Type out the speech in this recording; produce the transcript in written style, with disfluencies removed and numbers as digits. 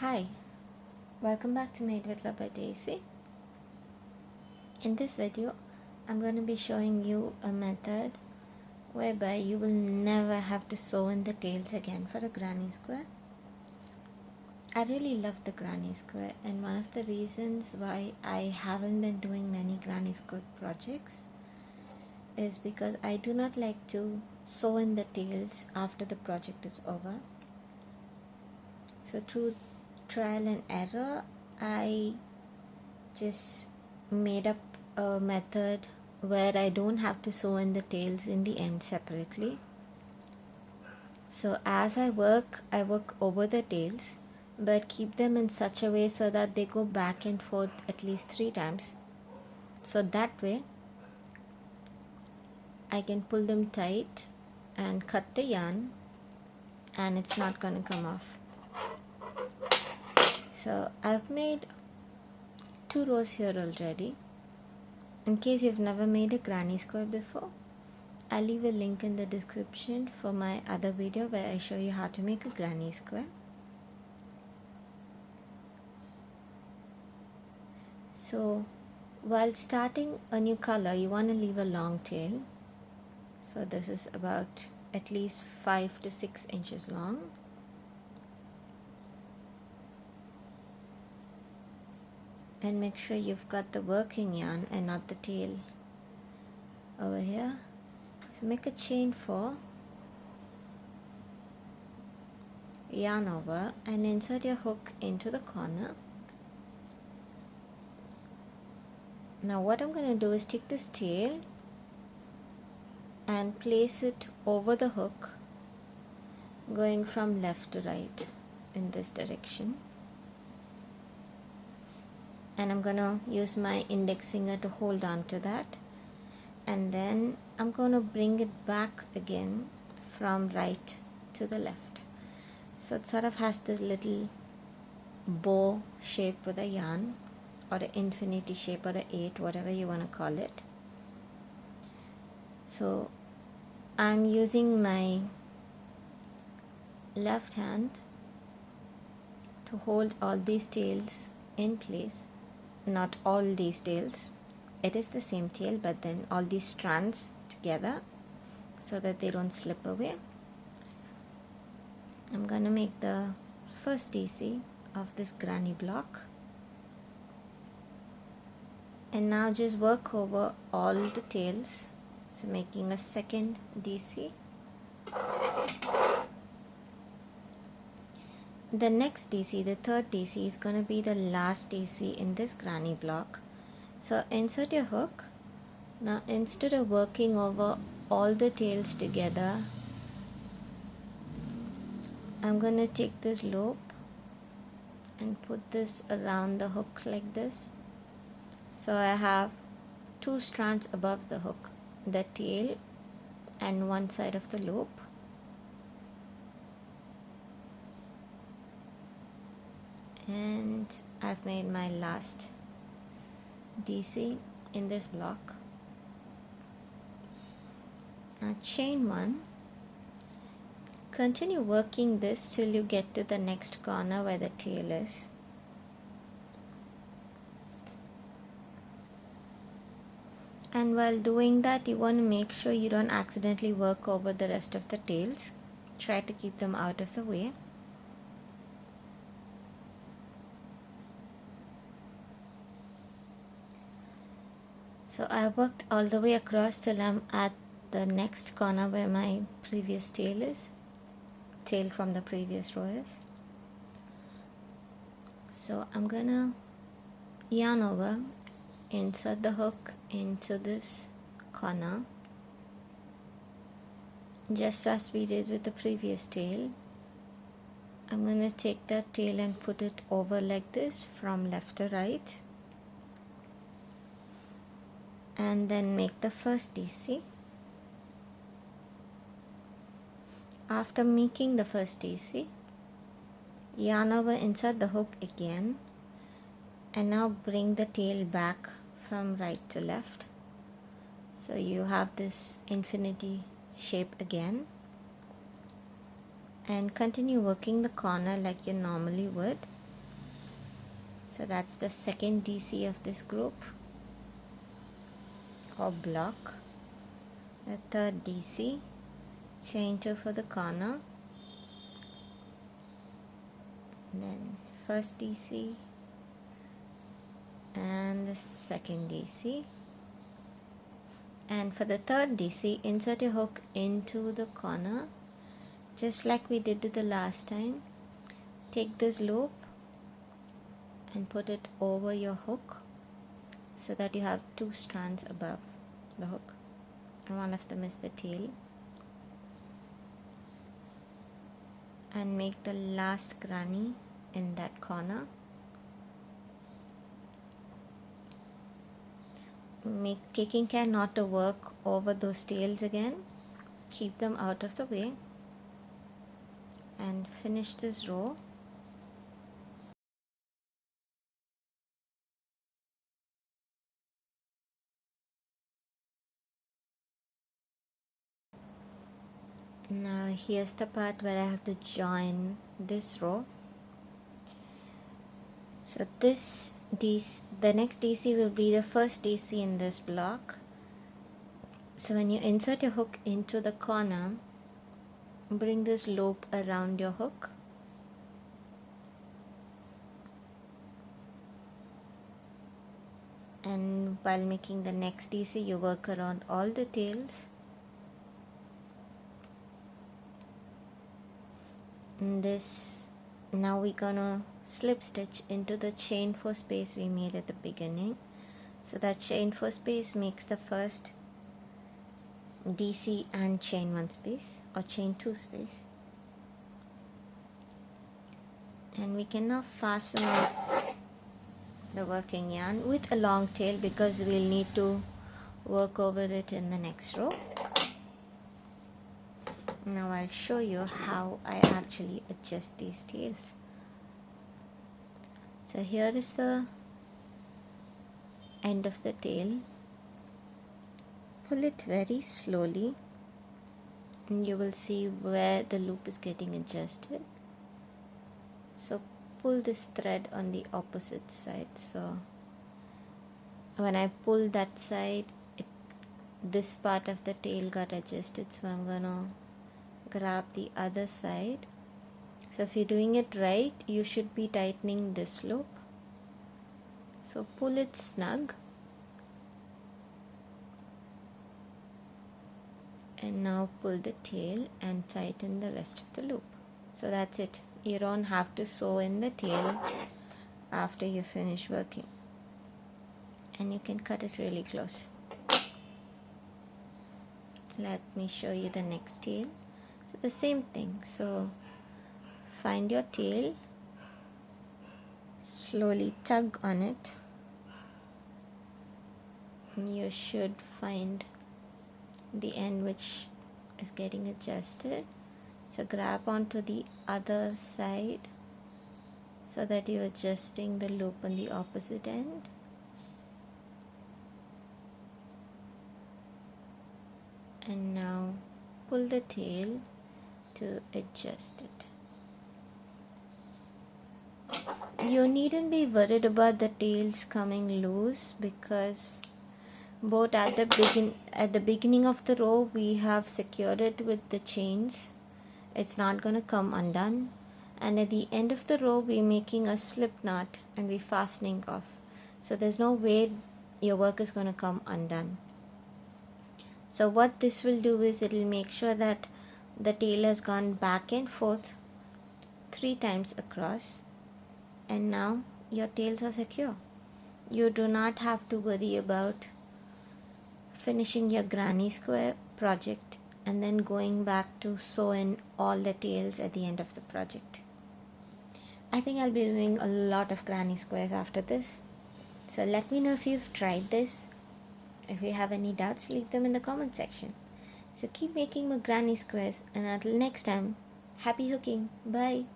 Hi, welcome back to Made with Love by Daisy. In this video, I'm going to be showing you a method whereby you will never have to sew in the tails again for a granny square. I really love the granny square, and one of the reasons why I haven't been doing many granny square projects is because I do not like to sew in the tails after the project is over. So through trial and error, I just made up a method where I don't have to sew in the tails in the end separately. So as I work over the tails, but keep them in such a way so that they go back and forth at least 3 times. So that way I can pull them tight and cut the yarn and it's not going to come off. So I've made 2 rows here already. In case you've never made a granny square before, I'll leave a link in the description for my other video where I show you how to make a granny square. So while starting a new color, you want to leave a long tail. So this is about at least 5 to 6 inches long. And make sure you've got the working yarn and not the tail over here. So make a chain 4, yarn over and insert your hook into the corner. Now what I'm going to do is take this tail and place it over the hook, going from left to right in this direction. And I'm going to use my index finger to hold on to that, and then I'm going to bring it back again from right to the left. So it sort of has this little bow shape with a yarn, or an infinity shape, or an 8, whatever you want to call it. So I'm using my left hand to hold all these tails in place. Not all these tails, it is the same tail, but then all these strands together so that they don't slip away. I'm gonna make the first DC of this granny block, and now just work over all the tails, so making a second DC. The next DC, the third DC, is going to be the last DC in this granny block. So insert your hook. Now instead of working over all the tails together, I'm going to take this loop and put this around the hook like this. So I have 2 strands above the hook, the tail and one side of the loop. And I've made my last DC in this block. Now chain 1, continue working this till you get to the next corner where the tail is. And while doing that, you want to make sure you don't accidentally work over the rest of the tails. Try to keep them out of the way. So I worked all the way across till I'm at the next corner where my previous tail is, tail from the previous row is. So I'm gonna yarn over, insert the hook into this corner, just as we did with the previous tail. I'm gonna take that tail and put it over like this from left to right, and then make the first DC. After making the first DC, yarn over, insert the hook again, and now bring the tail back from right to left. So you have this infinity shape again. and continue working the corner like you normally would. So that's the second DC of this group or block. The third DC, chain 2 for the corner, then first DC and the second DC. And for the third DC, insert your hook into the corner just like we did the last time. Take this loop and put it over your hook so that you have two strands above the hook, and one of them is the tail. And make the last granny in that corner. Taking care not to work over those tails again. Keep them out of the way and finish this row. Now here's the part where I have to join this row. So the next DC will be the first DC in this block. So when you insert your hook into the corner, bring this loop around your hook. And while making the next DC, you work around all the tails. Now we're gonna slip stitch into the chain 4 space we made at the beginning. So that chain 4 space makes the first DC and chain 1 space or chain 2 space. And we can now fasten off the working yarn with a long tail because we'll need to work over it in the next row. Now I'll show you how I actually adjust these tails. So here is the end of the tail. Pull it very slowly and you will see where the loop is getting adjusted. So pull this thread on the opposite side. So when I pull that side, this part of the tail got adjusted, so I'm gonna grab the other side. So if you're doing it right, you should be tightening this loop. So pull it snug and now pull the tail and tighten the rest of the loop. So that's it. You don't have to sew in the tail after you finish working, and you can cut it really close. Let me show you the next tail. So the same thing. So find your tail, slowly tug on it, and you should find the end which is getting adjusted. So grab onto the other side so that you're adjusting the loop on the opposite end. And now pull the tail to adjust it. You needn't be worried about the tails coming loose because both at the beginning of the row we have secured it with the chains. It's not going to come undone, and at the end of the row we're making a slip knot and we're fastening off, so there's no way your work is going to come undone. So what this will do is it'll make sure that the tail has gone back and forth 3 times across, and now your tails are secure. You do not have to worry about finishing your granny square project and then going back to sew in all the tails at the end of the project. I think I'll be doing a lot of granny squares after this. So let me know if you've tried this. If you have any doubts, leave them in the comment section. So keep making more granny squares, and until next time, happy hooking. Bye.